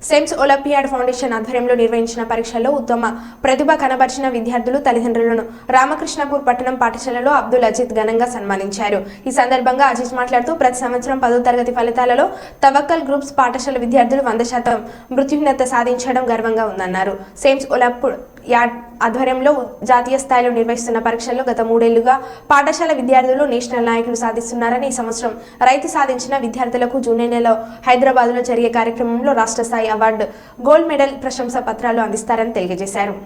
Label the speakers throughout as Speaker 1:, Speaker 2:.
Speaker 1: Sems olympiad foundation ఆధ్వర్యంలో నిర్వహించిన పరీక్షల్లో ఉత్తమ ప్రతిభ కనబరిచిన విద్యార్థులు తల్లిదండ్రులను రామకృష్ణపూర్ పట్టణం పాఠశాలలో అబ్దుల్ అజీజ్ ఘనంగా సన్మానించారు. ఈ సందర్భంగా అజీజ్ మాట్లాడుతూ ప్రతి సంవత్సరం 10వ తరగతి ఫలితాలలో తవక్కల్ గ్రూప్స్ పాఠశాల విద్యార్థులు 100% మృత్యుహీనత సాధించడం గర్వంగా ఉందన్నారు. సెమ్స్ ఒలింపియాడ్ ఆధ్వర్యంలో జాతీయ స్థాయిలో నిర్వహిస్తున్న పరీక్షల్లో గత 3 ఏళ్లుగా పాఠశాల విద్యార్థులు నేషనల్ నాయకులు సాధిస్తున్నారని, ఈ సంవత్సరం రైతు సాధించిన విద్యార్థులకు జూన్ నెలలో హైదరాబాద్లో జరిగే కార్యక్రమంలో రాష్ట్ర స్థాయి అవార్డు, గోల్డ్ మెడల్, ప్రశంసా పత్రాలు అందిస్తారని తెలియజేశారు.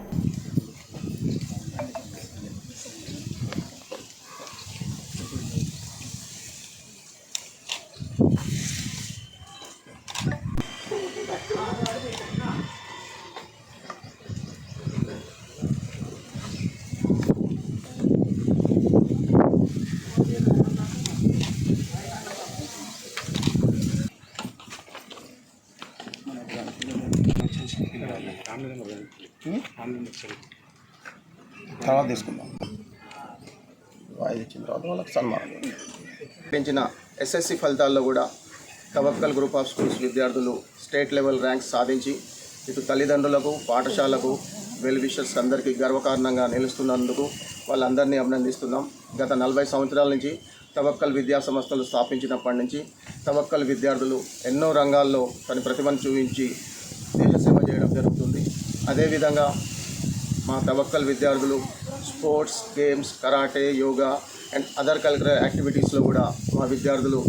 Speaker 2: తర్వాత తీసుకుందాం. వాయిదా ఇచ్చిన తర్వాత వాళ్ళకి సన్మానం పెంచిన ఎస్ఎస్సి ఫలితాల్లో కూడా తవక్కల్ గ్రూప్ ఆఫ్ స్కూల్స్ విద్యార్థులు స్టేట్ లెవెల్ ర్యాంక్స్ సాధించి ఇటు తల్లిదండ్రులకు, పాఠశాలకు, వెల్ విషర్స్ అందరికీ గర్వకారణంగా నిలుస్తున్నందుకు వాళ్ళందరినీ అభినందిస్తున్నాం. గత 40 సంవత్సరాల నుంచి తవక్కల్ విద్యా సంస్థలు స్థాపించినప్పటి నుంచి తవక్కల్ విద్యార్థులు ఎన్నో రంగాల్లో తన ప్రతిభను చూపించి దేశసేవ చేయడం జరుగుతుంది. అదేవిధంగా మా తవక్కల్ విద్యార్థులు sports, games, karate, yoga and other cultural యాక్టివిటీస్లో కూడా మా విద్యార్థులు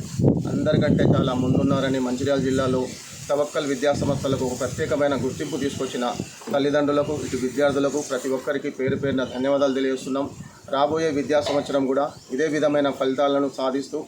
Speaker 2: అందరికంటే చాలా ముందున్నారని మంచిర్యాల జిల్లాలో తవక్కల్ విద్యా సంస్థలకు ఒక ప్రత్యేకమైన గుర్తింపు తీసుకొచ్చిన తల్లిదండ్రులకు, ఇటు విద్యార్థులకు ప్రతి ఒక్కరికి పేరు పేరున ధన్యవాదాలు తెలియజేస్తున్నాం. రాబోయే విద్యా సంవత్సరం కూడా ఇదే విధమైన ఫలితాలను సాధిస్తూ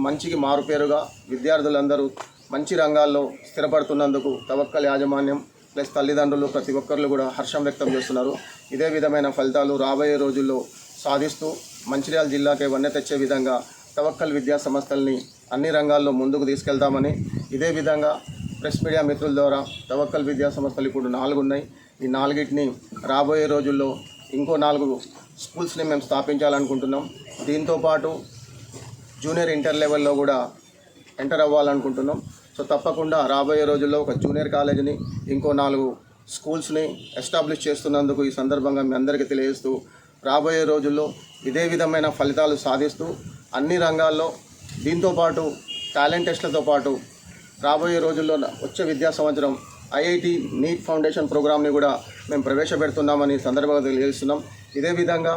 Speaker 2: మంచికి మారుపేరుగా విద్యార్థులందరూ మంచి రంగాల్లో స్థిరపడుతున్నందుకు తవక్కల్ యాజమాన్యం ప్లస్ తల్లిదండ్రులు ప్రతి ఒక్కరు కూడా హర్షం వ్యక్తం చేస్తున్నారు. ఇదే విధమైన ఫలితాలు రాబోయే రోజుల్లో సాధిస్తూ మంచిర్యాల జిల్లాకే వన్నె తెచ్చే విధంగా తవక్కల్ విద్యా సంస్థల్ని అన్ని రంగాల్లో ముందుకు తీసుకెళ్తామని, ఇదే విధంగా ప్రెస్ మీడియా మిత్రుల ద్వారా తవక్కల్ విద్యా సంస్థలు ఇప్పుడు 4 ఉన్నాయి. ఈ 4టిని రాబోయే రోజుల్లో ఇంకో 4 స్కూల్స్ని మేము స్థాపించాలనుకుంటున్నాం. దీంతోపాటు జూనియర్ ఇంటర్ లెవెల్లో కూడా ఎంటర్ అవ్వాలనుకుంటున్నాం. తప్పకుండా రాబోయే రోజుల్లో ఒక జూనియర్ కాలేజీని, ఇంకో 4 స్కూల్స్ని ఎస్టాబ్లిష్ చేస్తున్నందుకు ఈ సందర్భంగా మీ అందరికీ తెలియజేస్తూ రాబోయే రోజుల్లో ఇదే విధమైన ఫలితాలు సాధిస్తూ అన్ని రంగాల్లో దీంతోపాటు టాలెంట్ టెస్ట్లతో పాటు రాబోయే రోజుల్లో వచ్చే విద్యా సంవత్సరం ఐఐటి నీట్ ఫౌండేషన్ ప్రోగ్రామ్ని కూడా మేము ప్రవేశపెడుతున్నామని సందర్భంగా తెలియజేస్తున్నాం. ఇదే విధంగా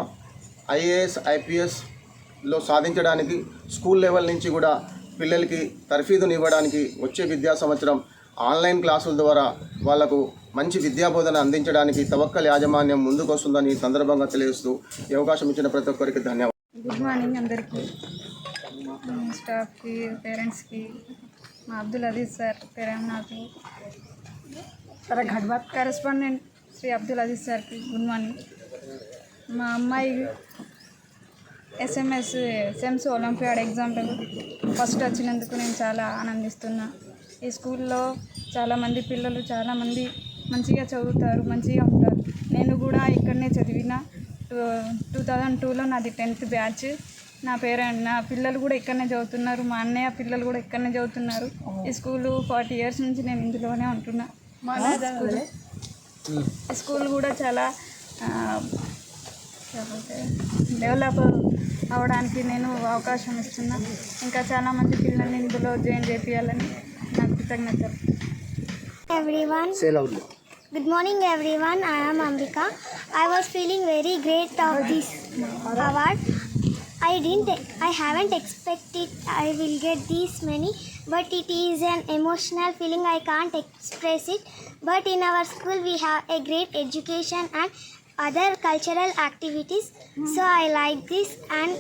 Speaker 2: ఐఏఎస్, ఐపీఎస్లో సాధించడానికి స్కూల్ లెవెల్ నుంచి కూడా పిల్లలకి తర్ఫీదుని ఇవ్వడానికి వచ్చే విద్యా సంవత్సరం ఆన్లైన్ క్లాసుల ద్వారా వాళ్లకు మంచి విద్యాబోధన అందించడానికి తవక్కల్ యాజమాన్యం ముందుకు వస్తుందని ఈ సందర్భంగా తెలియజేస్తూ ఈ అవకాశం ఇచ్చిన ప్రతి ఒక్కరికి ధన్యవాదాలు.
Speaker 3: గుడ్ మార్నింగ్ అందరికీ, స్టాఫ్కి, పేరెంట్స్కి, మా అబ్దుల్ అజీజ్ సార్, నాకు కరెస్పాండెంట్ శ్రీ అబ్దుల్ అజీజ్ సార్కి గుడ్ మార్నింగ్. మా అమ్మాయి సెమ్స్ ఒలింపియాడ్ ఎగ్జామ్లో ఫస్ట్ వచ్చినందుకు నేను చాలా ఆనందిస్తున్నా. ఈ స్కూల్లో చాలామంది పిల్లలు చాలామంది మంచిగా చదువుతారు, మంచిగా ఉంటారు. నేను కూడా ఇక్కడనే చదివిన. 2002లో నాది 10th బ్యాచ్. నా పిల్లలు కూడా ఇక్కడనే చదువుతున్నారు. మా అన్నయ్య పిల్లలు కూడా ఇక్కడనే చదువుతున్నారు. ఈ స్కూలు 40 years నుంచి నేను ఇందులోనే ఉంటున్నా. ఈ స్కూల్ కూడా చాలా డెవలప్ అవడానికి నేను అవకాశం ఇస్తున్నా. ఇంకా చాలామంది పిల్లల్ని ఇందులో జాయిన్ చేయాలని నాకు కృతజ్ఞతలు.
Speaker 4: Good morning everyone, I am Ambika. I was feeling very great of this award. I haven't expected I will get this many, but it is an emotional feeling, I can't express it. But in our school we have a great education and other cultural activities, so I like this, and